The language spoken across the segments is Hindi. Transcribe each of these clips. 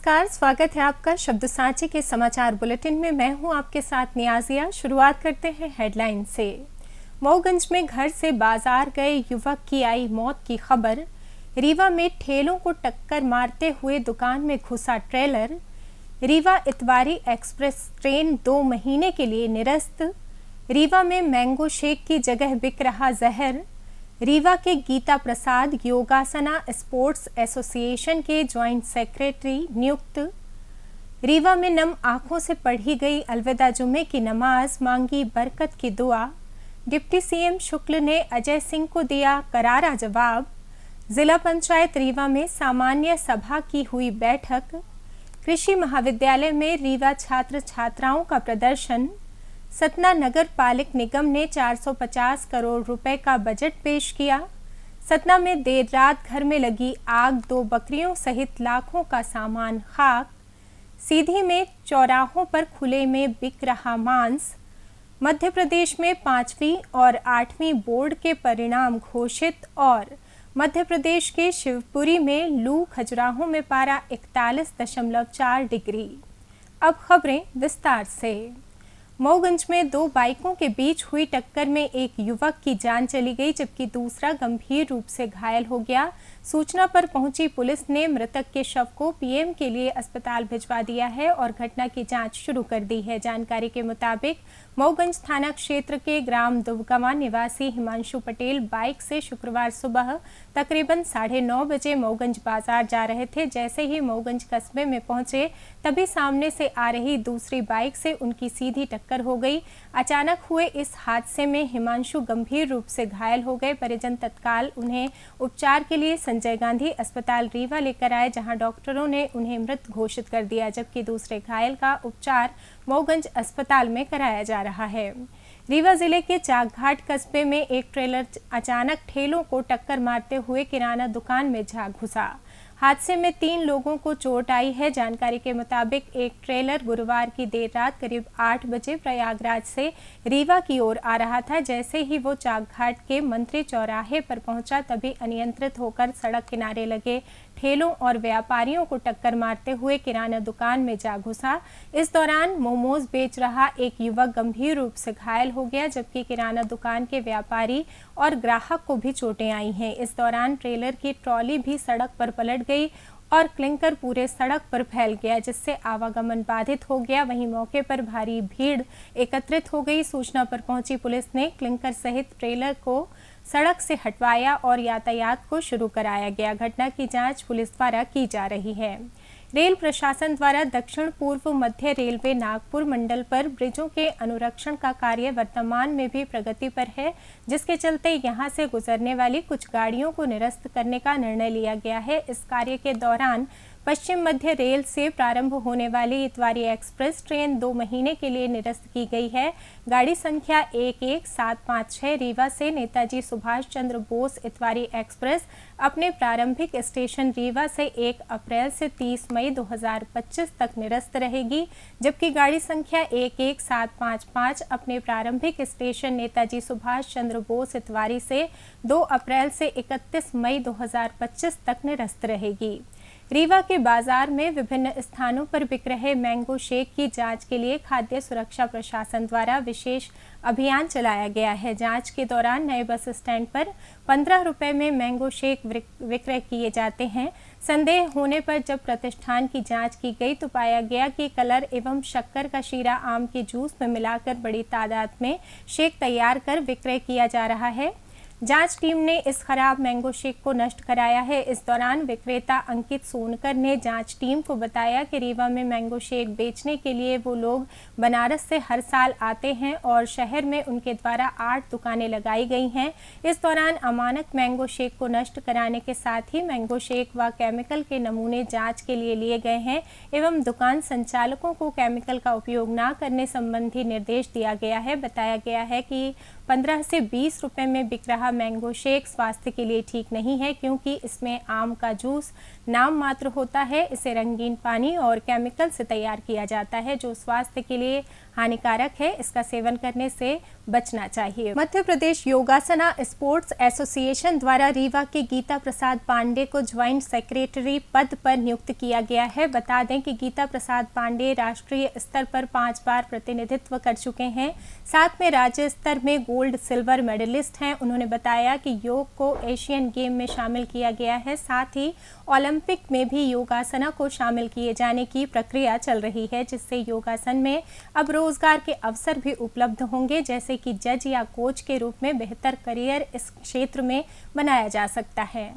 नमस्कार, स्वागत है आपका शब्द साँची के समाचार बुलेटिन में। मैं हूं आपके साथ नियाजिया। शुरुआत करते हैं हेडलाइन से। मऊगंज में घर से बाजार गए युवक की आई मौत की खबर। रीवा में ठेलों को टक्कर मारते हुए दुकान में घुसा trailer. Rewa Itwari express train 2 महीने के लिए निरस्त। रीवा में मैंगो शेक की जगह बिक रहा जहर। रीवा के गीता प्रसाद योगासना स्पोर्ट्स एसोसिएशन के ज्वाइंट सेक्रेटरी नियुक्त। रीवा में नम आंखों से पढ़ी गई अलविदा जुम्मे की नमाज, मांगी बरकत की दुआ। डिप्टी सीएम शुक्ल ने अजय सिंह को दिया करारा जवाब। जिला पंचायत रीवा में सामान्य सभा की हुई बैठक। कृषि महाविद्यालय में रीवा छात्र छात्राओं का प्रदर्शन। सतना नगर पालिक निगम ने 450 करोड़ रुपए का बजट पेश किया। सतना में देर रात घर में लगी आग, 2 बकरियों सहित लाखों का सामान खाक। सीधी में चौराहों पर खुले में बिक रहा मांस। मध्य प्रदेश में 5वीं और 8वीं बोर्ड के परिणाम घोषित। और मध्य प्रदेश के शिवपुरी में लू, खजुराहो में पारा 41.4 डिग्री। अब खबरें विस्तार से। मऊगंज में 2 बाइकों के बीच हुई टक्कर में एक युवक की जान चली गई, जबकि दूसरा गंभीर रूप से घायल हो गया। सूचना पर पहुंची पुलिस ने मृतक के शव को पीएम के लिए अस्पताल भिजवा दिया है और घटना की जांच शुरू कर दी है। जानकारी के मुताबिक मऊगंज थाना क्षेत्र के ग्राम दुबगवा निवासी हिमांशु पटेल बाइक से शुक्रवार सुबह तकरीबन 9:30 बजे मऊगंज बाजार जा रहे थे। जैसे ही मऊगंज कस्बे में पहुंचे तभी सामने से आ रही दूसरी बाइक से उनकी सीधी टक्कर हो गई। अचानक हुए इस हादसे में हिमांशु गंभीर रूप से घायल हो गए। परिजन तत्काल उन्हें उपचार के लिए संजय गांधी अस्पताल रीवा लेकर आए, जहां डॉक्टरों ने उन्हें मृत घोषित कर दिया, जबकि दूसरे घायल का उपचार मऊगंज अस्पताल में कराया जा रहा है। रीवा जिले के चाकघाट कस्बे में एक ट्रेलर अचानक ठेलों को टक्कर मारते हुए किराना दुकान में जा घुसा। हादसे में 3 लोगों को चोट आई है। जानकारी के मुताबिक एक ट्रेलर गुरुवार की देर रात करीब 8 बजे प्रयागराज से रीवा की ओर आ रहा था। जैसे ही वो चाकघाट के मंत्री चौराहे पर पहुंचा तभी अनियंत्रित होकर सड़क किनारे लगे ठेलों और व्यापारियों को टक्कर मारते हुए किराना दुकान में जा घुसा। इस दौरान मोमोज बेच रहा एक युवक गंभीर रूप से घायल हो गया, जबकि किराना दुकान के व्यापारी और ग्राहक को भी चोटें आई हैं। इस दौरान ट्रेलर की ट्रॉली भी सड़क पर पलट गई और क्लिंकर पूरे सड़क पर फैल गया, जिससे आवागमन बाधित हो गया। वहीं मौके पर भारी भीड़ एकत्रित हो गई। सूचना पर पहुंची पुलिस ने क्लिंकर सहित ट्रेलर को सड़क से हटवाया और यातायात को शुरू कराया गया। घटना की जांच पुलिस द्वारा की जा रही है। रेल प्रशासन द्वारा दक्षिण पूर्व मध्य रेलवे नागपुर मंडल पर ब्रिजों के अनुरक्षण का कार्य वर्तमान में भी प्रगति पर है, जिसके चलते यहां से गुजरने वाली कुछ गाड़ियों को निरस्त करने का निर्णय लिया गया है। इस कार्य के दौरान पश्चिम मध्य रेल से प्रारंभ होने वाली इतवारी एक्सप्रेस ट्रेन 2 महीने के लिए निरस्त की गई है। गाड़ी संख्या 11756 रीवा से नेताजी सुभाष चंद्र बोस इतवारी एक्सप्रेस अपने प्रारंभिक स्टेशन रीवा से 1 अप्रैल से 30 मई 2025 तक निरस्त रहेगी, जबकि गाड़ी संख्या 11755 अपने प्रारंभिक स्टेशन नेताजी सुभाष चंद्र बोस इतवारी से 2 अप्रैल से 31 मई 2025 तक निरस्त रहेगी। रीवा के बाजार में विभिन्न स्थानों पर बिक रहे मैंगो शेक की जांच के लिए खाद्य सुरक्षा प्रशासन द्वारा विशेष अभियान चलाया गया है। जांच के दौरान नए बस स्टैंड पर 15 रुपए में मैंगो शेक विक्रय किए जाते हैं। संदेह होने पर जब प्रतिष्ठान की जांच की गई तो पाया गया कि कलर एवं शक्कर का शीरा आम के जूस में मिलाकर बड़ी तादाद में शेक तैयार कर विक्रय किया जा रहा है। जांच टीम ने इस खराब मैंगो शेक को नष्ट कराया है। इस दौरान विक्रेता अंकित सोनकर ने जांच टीम को बताया कि रीवा में मैंगो शेक बेचने के लिए वो लोग बनारस से हर साल आते हैं और शहर में उनके द्वारा 8 दुकानें लगाई गई हैं। इस दौरान अमानक मैंगो शेक को नष्ट कराने के साथ ही मैंगो शेक व केमिकल के नमूने जाँच के लिए गए हैं एवं दुकान संचालकों को केमिकल का उपयोग न करने संबंधी निर्देश दिया गया है। बताया गया है कि 15 से 20 रुपए में बिक रहा मैंगो शेक स्वास्थ्य के लिए ठीक नहीं है, क्योंकि इसमें आम का जूस नाम मात्र होता है। इसे रंगीन पानी और केमिकल से तैयार किया जाता है, जो स्वास्थ्य के लिए हानिकारक है, इसका सेवन करने से बचना चाहिए। मध्य प्रदेश योगासना स्पोर्ट्स एसोसिएशन द्वारा रीवा के गीता प्रसाद पांडे को ज्वाइंट सेक्रेटरी पद पर नियुक्त किया गया है। बता दें कि गीता प्रसाद पांडे राष्ट्रीय स्तर पर 5 बार प्रतिनिधित्व कर चुके हैं, साथ में राज्य स्तर में गोल्ड सिल्वर मेडलिस्ट हैं। उन्होंने बताया कि योग को एशियन गेम में शामिल किया गया है, साथ ही ओलंपिक में भी योगासना को शामिल किए जाने की प्रक्रिया चल रही है, जिससे योगासन में अब रोजगार के अवसर भी उपलब्ध होंगे, जैसे कि जज या कोच के रूप में बेहतर करियर इस क्षेत्र में बनाया जा सकता है।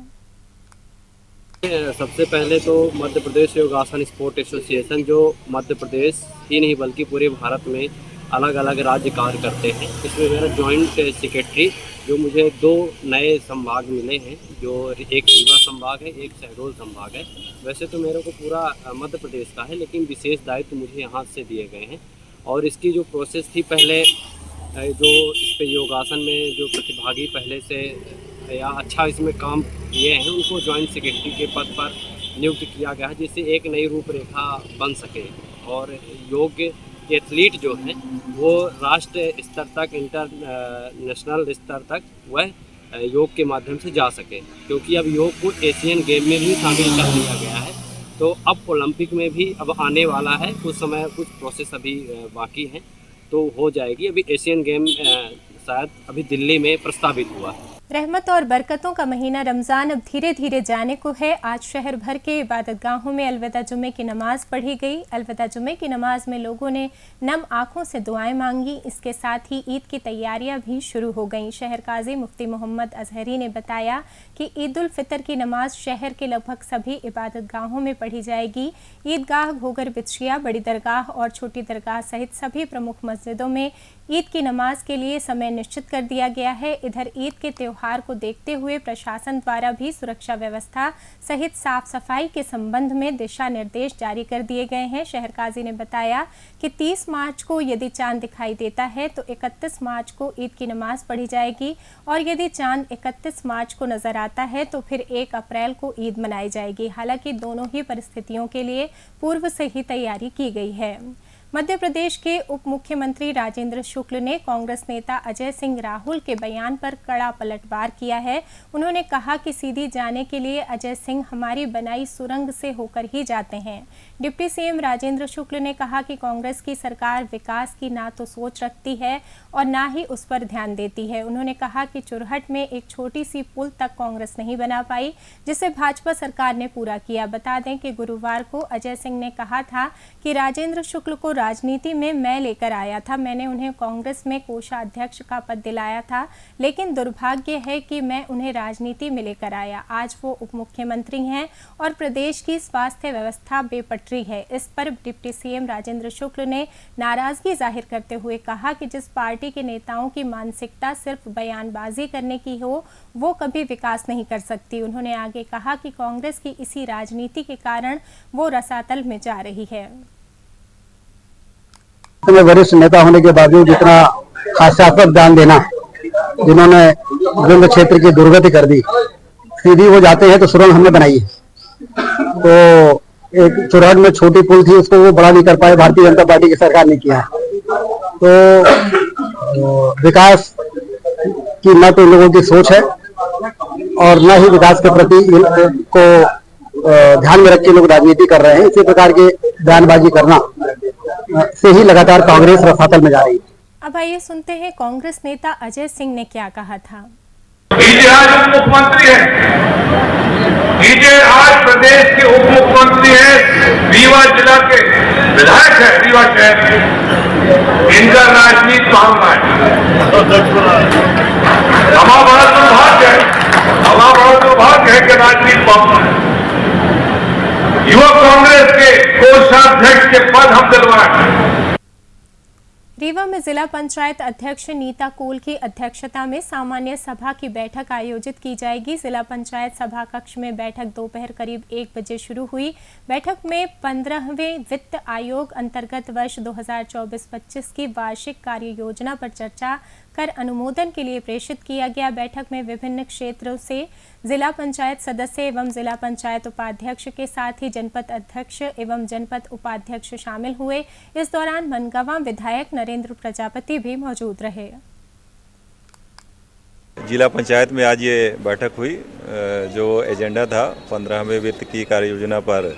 सबसे पहले तो मध्य प्रदेश योगासन स्पोर्ट एसोसिएशन, जो मध्य प्रदेश ही नहीं बल्कि पूरे भारत में अलग अलग राज्य कार्य करते हैं, इसमें मेरा जॉइंट सेक्रेटरी जो मुझे 2 नए संभाग मिले हैं, जो एक रीवा संभाग है, एक शहडोल संभाग है। वैसे तो मेरे को पूरा मध्य प्रदेश का है, लेकिन विशेष दायित्व मुझे यहाँ से दिए गए हैं। और इसकी जो प्रोसेस थी, पहले जो इस पे योगासन में जो प्रतिभागी पहले से या अच्छा इसमें काम किए हैं, उनको जॉइंट सेक्रेटरी के पद पर नियुक्त किया गया है, जिससे एक नई रूपरेखा बन सके और योग एथलीट जो हैं वो राष्ट्र स्तर तक, इंटरनेशनल स्तर तक वह योग के माध्यम से जा सके, क्योंकि अब योग को एशियन गेम में भी शामिल कर दिया गया है। तो अब ओलंपिक में भी अब आने वाला है, कुछ समय कुछ प्रोसेस अभी बाकी है, तो हो जाएगी। अभी एशियन गेम शायद अभी दिल्ली में प्रस्तावित हुआ है। रहमत और बरकतों का महीना रमज़ान अब धीरे धीरे जाने को है। आज शहर भर के इबादतगाहों में अलविदा जुमे की नमाज पढ़ी गई। अलविदा जुमे की नमाज में लोगों ने नम आंखों से दुआएं मांगी। इसके साथ ही ईद की तैयारियां भी शुरू हो गईं। शहर काजी मुफ्ती मोहम्मद अजहरी ने बताया कि ईद उल फितर की नमाज शहर के लगभग सभी इबादतगाहों में पढ़ी जाएगी। ईदगाह, घोगर बिछिया, बड़ी दरगाह और छोटी दरगाह सहित सभी प्रमुख मस्जिदों में ईद की नमाज के लिए समय निश्चित कर दिया गया है। इधर ईद के त्योहार को देखते हुए प्रशासन द्वारा भी सुरक्षा व्यवस्था सहित साफ सफाई के संबंध में दिशा निर्देश जारी कर दिए गए हैं। शहर काजी ने बताया कि 30 मार्च को यदि चांद दिखाई देता है तो 31 मार्च को ईद की नमाज पढ़ी जाएगी और यदि चांद 31 मार्च को नजर आता है तो फिर 1 अप्रैल को ईद मनाई जाएगी। हालांकि दोनों ही परिस्थितियों के लिए पूर्व से ही तैयारी की गई है। मध्य प्रदेश के उप मुख्यमंत्री राजेंद्र शुक्ल ने कांग्रेस नेता अजय सिंह राहुल के बयान पर कड़ा पलटवार किया है। उन्होंने कहा कि सीधी जाने के लिए अजय सिंह हमारी बनाई सुरंग से होकर ही जाते हैं। डिप्टी सीएम राजेंद्र शुक्ल ने कहा कि कांग्रेस की सरकार विकास की ना तो सोच रखती है और ना ही उस पर ध्यान देती है। उन्होंने कहा कि चुरहट में एक छोटी सी पुल तक कांग्रेस नहीं बना पाई, जिसे भाजपा सरकार ने पूरा किया। बता दें कि गुरुवार को अजय सिंह ने कहा था कि राजेंद्र शुक्ल को राजनीति में मैं लेकर आया था, मैंने उन्हें कांग्रेस में कोषाध्यक्ष का पद दिलाया था, लेकिन दुर्भाग्य है कि मैं उन्हें राजनीति में लेकर आया। आज वो उप मुख्यमंत्री हैं और प्रदेश की स्वास्थ्य व्यवस्था बेपटरी है। इस पर डिप्टी सीएम राजेंद्र शुक्ल ने नाराजगी जाहिर करते हुए कहा कि जिस पार्टी के नेताओं की मानसिकता सिर्फ बयानबाजी करने की हो, वो कभी विकास नहीं कर सकती। उन्होंने आगे कहा कि कांग्रेस की इसी राजनीति के कारण वो रसातल में जा रही है। वरिष्ठ नेता होने के बावजूद इतना हास्यास्पद बयान देना, जिन्होंने विंध्य क्षेत्र की दुर्गति कर दी। सीधी वो जाते हैं तो सुरंग हमने बनाई है, तो एक चुरहट में छोटी पुल थी, उसको वो बड़ा नहीं कर पाए, भारतीय जनता पार्टी की सरकार ने किया। तो विकास की न तो लोगों की सोच है और न ही विकास के प्रति को ध्यान में रख के लोग राजनीति कर रहे हैं। इसी प्रकार के बयानबाजी करना से ही लगातार कांग्रेस रसातल में जा रही है। अब आइए सुनते हैं कांग्रेस नेता अजय सिंह ने क्या कहा था। आज उप मुख्यमंत्री है, आज प्रदेश के उप मुख्यमंत्री है, रीवा जिला के विधायक है, रीवा शहर के। इनका राजनीति भावना है। हमारा बड़ा दुर्भाग्य है कि राजनीति भावना है। युवा कांग्रेस के कोषाध्यक्ष के पद हम दिलवाए। रीवा में जिला पंचायत अध्यक्ष नीता कोल की अध्यक्षता में सामान्य सभा की बैठक आयोजित की जाएगी। जिला पंचायत सभा कक्ष में बैठक दोपहर करीब 1 बजे शुरू हुई। बैठक में 15वें वित्त आयोग अंतर्गत वर्ष 2024-25 की वार्षिक कार्य योजना पर चर्चा कर अनुमोदन के लिए प्रेषित किया गया। बैठक में विभिन्न क्षेत्रों से जिला पंचायत सदस्य एवं जिला पंचायत उपाध्यक्ष के साथ ही जनपद अध्यक्ष एवं जनपद उपाध्यक्ष शामिल हुए। इस दौरान मनगांव विधायक नरेंद्र प्रजापति भी मौजूद रहे। जिला पंचायत में आज ये बैठक हुई। जो एजेंडा था 15वें वित्त की कार्य योजना पर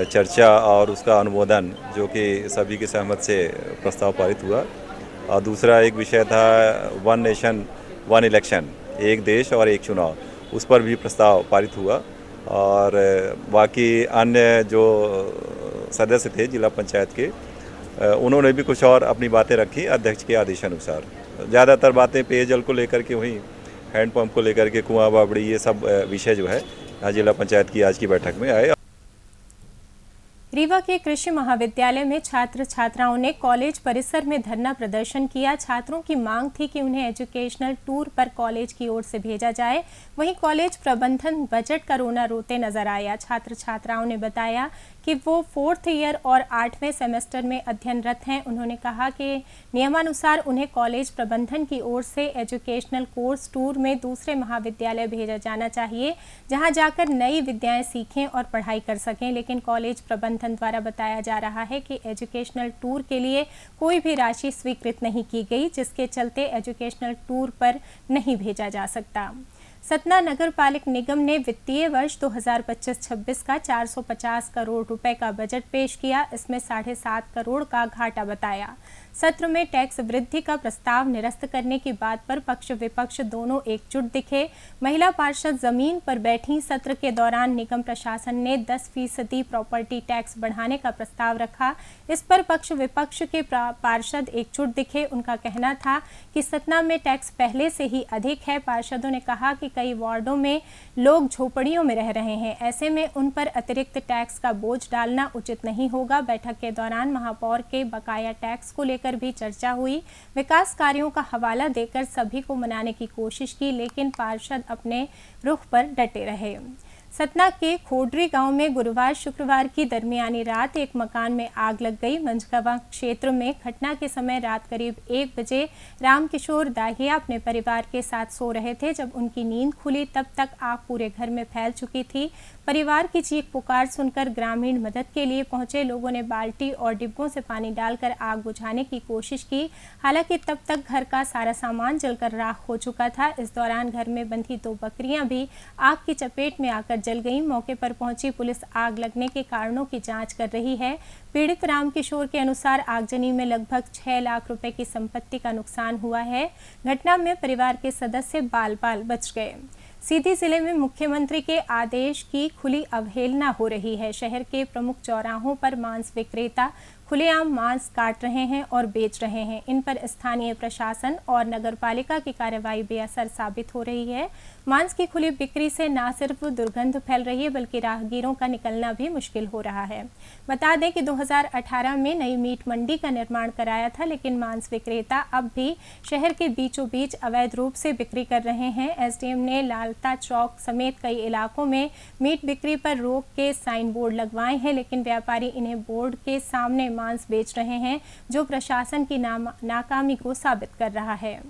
चर्चा और उसका अनुमोदन, जो कि सभी की सहमति से प्रस्ताव पारित हुआ। और दूसरा एक विषय था वन नेशन वन इलेक्शन, एक देश और एक चुनाव, उस पर भी प्रस्ताव पारित हुआ। और बाकी अन्य जो सदस्य थे जिला पंचायत के, उन्होंने भी कुछ और अपनी बातें रखी अध्यक्ष के आदेशानुसार। ज़्यादातर बातें पेयजल को लेकर के हुई, हैंडपंप को लेकर के, कुआं बावड़ी, ये सब विषय जो है जिला पंचायत की आज की बैठक में आए। रीवा के कृषि महाविद्यालय में छात्र छात्राओं ने कॉलेज परिसर में धरना प्रदर्शन किया। छात्रों की मांग थी कि उन्हें एजुकेशनल टूर पर कॉलेज की ओर से भेजा जाए। वहीं कॉलेज प्रबंधन बजट का रोना रोते नजर आया। छात्र छात्राओं ने बताया कि वो 4th ईयर और 8वें सेमेस्टर में अध्ययनरत हैं। उन्होंने कहा कि नियमानुसार उन्हें कॉलेज प्रबंधन की ओर से एजुकेशनल कोर्स टूर में दूसरे महाविद्यालय भेजा जाना चाहिए, जहां जाकर नई विद्याएं सीखें और पढ़ाई कर सकें। लेकिन कॉलेज प्रबंधन द्वारा बताया जा रहा है कि एजुकेशनल टूर के लिए कोई भी राशि स्वीकृत नहीं की गई, जिसके चलते एजुकेशनल टूर पर नहीं भेजा जा सकता। सतना नगर पालिक निगम ने वित्तीय वर्ष 2025-26 का 450 करोड़ रुपए का बजट पेश किया। इसमें 7.5 करोड़ का घाटा बताया। सत्र में टैक्स वृद्धि का प्रस्ताव निरस्त करने की बात पर पक्ष विपक्ष दोनों एकजुट दिखे। महिला पार्षद जमीन पर बैठी। सत्र के दौरान निगम प्रशासन ने 10% प्रॉपर्टी टैक्स बढ़ाने का प्रस्ताव रखा। इस पर पक्ष विपक्ष के पार्षद एकजुट दिखे। उनका कहना था कि सतना में टैक्स पहले से ही अधिक है। पार्षदों ने कहा कि कई वार्डों में लोग झोपड़ियों में रह रहे हैं, ऐसे में उन पर अतिरिक्त टैक्स का बोझ डालना उचित नहीं होगा। बैठक के दौरान महापौर के बकाया टैक्स को लेकर भी चर्चा हुई। विकास कार्यों का हवाला देकर सभी को मनाने की कोशिश की, लेकिन पार्षद अपने रुख पर डटे रहे। सतना के खोडरी गांव में गुरुवार शुक्रवार की दरमियानी रात एक मकान में आग लग गई। मंझगवा क्षेत्र में घटना के समय रात करीब 1 बजे रामकिशोर दाहिया अपने परिवार के साथ सो रहे थे। जब उनकी नींद खुली तब तक आग पूरे घर में फैल चुकी थी। परिवार की चीख पुकार सुनकर ग्रामीण मदद के लिए पहुंचे। लोगों ने बाल्टी और डिब्बों से पानी डालकर आग बुझाने की कोशिश की। हालांकि तब तक घर का सारा सामान जलकर राख हो चुका था। इस दौरान घर में बंधी 2 बकरियां भी आग की चपेट में आकर जल गई। मौके पर पहुंची पुलिस आग लगने के कारणों की जांच कर रही है। पीड़ित रामकिशोर के अनुसार आगजनी में लगभग 6 लाख रुपए की संपत्ति का नुकसान हुआ है। घटना में परिवार के सदस्य बाल बाल बच गए। सीधी जिले में मुख्यमंत्री के आदेश की खुली अवहेलना हो रही है। शहर के प्रमुख चौराहों पर मांस विक्रेता खुलेआम मांस काट रहे हैं और बेच रहे हैं। इन पर स्थानीय प्रशासन और नगरपालिका की कार्रवाई बेअसर साबित हो रही है। मांस की खुली बिक्री से न सिर्फ दुर्गंध फैल रही है, बल्कि राहगीरों का निकलना भी मुश्किल हो रहा है। बता दें कि 2018 में नई मीट मंडी का निर्माण कराया था, लेकिन मांस विक्रेता अब भी शहर के बीचों बीच अवैध रूप से बिक्री कर रहे हैं। एसडीएम ने लालता चौक समेत कई इलाकों में मीट बिक्री पर रोक के साइन बोर्ड लगवाए हैं, लेकिन व्यापारी इन्हें बोर्ड के सामने मांस बेच रहे हैं, जो प्रशासन की नाकामी को साबित कर रहा है।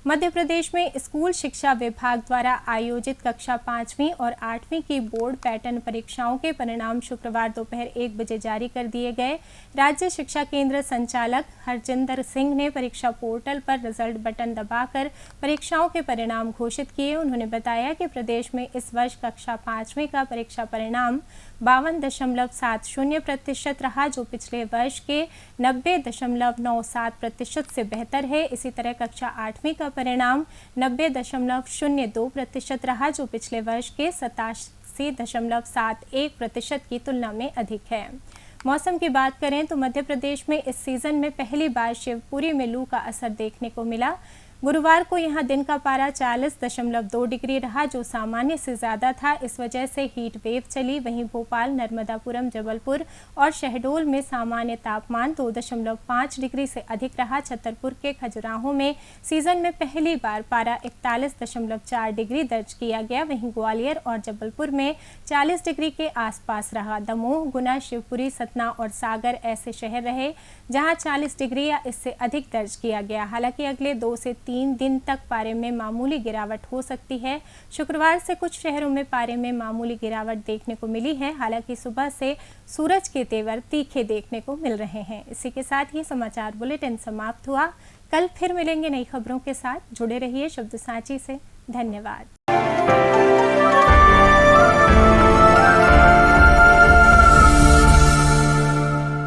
मध्य प्रदेश में स्कूल शिक्षा विभाग द्वारा आयोजित कक्षा 5वीं और 8वीं की बोर्ड पैटर्न परीक्षाओं के परिणाम शुक्रवार दोपहर 1 बजे जारी कर दिए गए। राज्य शिक्षा केंद्र संचालक हरजिंदर सिंह ने परीक्षा पोर्टल पर रिजल्ट बटन दबाकर परीक्षाओं के परिणाम घोषित किए। उन्होंने बताया कि प्रदेश में इस वर्ष कक्षा 5वीं का परीक्षा परिणाम 52.70% रहा, जो पिछले वर्ष के 90.97% से बेहतर है। इसी तरह कक्षा 8वीं का परिणाम 90.02% रहा, जो पिछले वर्ष के 87.71% की तुलना में अधिक है। मौसम की बात करें तो मध्य प्रदेश में इस सीजन में पहली बार शिवपुरी में लू का असर देखने को मिला। गुरुवार को यहां दिन का पारा 40.2 डिग्री रहा, जो सामान्य से ज्यादा था। इस वजह से हीट वेव चली। वहीं भोपाल, नर्मदापुरम, जबलपुर और शहडोल में सामान्य तापमान 2.5 डिग्री से अधिक रहा। छतरपुर के खजुराहो में सीजन में पहली बार पारा 41.4 डिग्री दर्ज किया गया। वहीं ग्वालियर और जबलपुर में 40 डिग्री के आसपास रहा। दमोह, गुना, शिवपुरी, सतना और सागर ऐसे शहर रहे जहां 40 डिग्री या इससे अधिक दर्ज किया गया। हालांकि अगले 2 से 3 3 दिन तक पारे में मामूली गिरावट हो सकती है। शुक्रवार से कुछ शहरों में पारे में मामूली गिरावट देखने को मिली है। हालांकि सुबह से सूरज के तेवर तीखे देखने को मिल रहे हैं। इसी के साथ ही समाचार बुलेटिन समाप्त हुआ। कल फिर मिलेंगे नई खबरों के साथ। जुड़े रहिए शब्द सांची से। धन्यवाद।